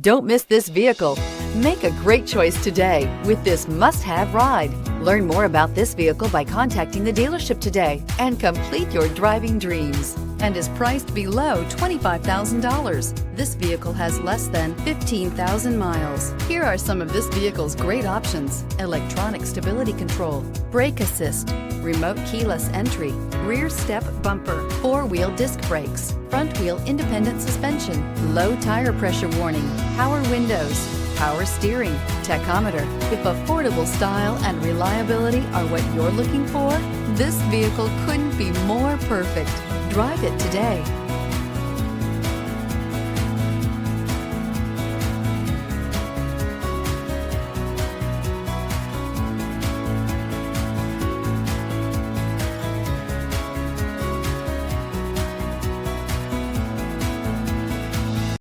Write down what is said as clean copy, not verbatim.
Don't miss this vehicle. Make a great choice today with this must-have ride. Learn more about this vehicle by contacting the dealership today and complete your driving dreams, and is priced below $25,000. This vehicle has less than 15,000 miles. Here are some of this vehicle's great options: electronic stability control, brake assist, remote keyless entry, rear step bumper, four-wheel disc brakes, front wheel independent suspension, low tire pressure warning, power windows, power steering, tachometer. If affordable style and reliability are what you're looking for, this vehicle couldn't be more perfect. Drive it today.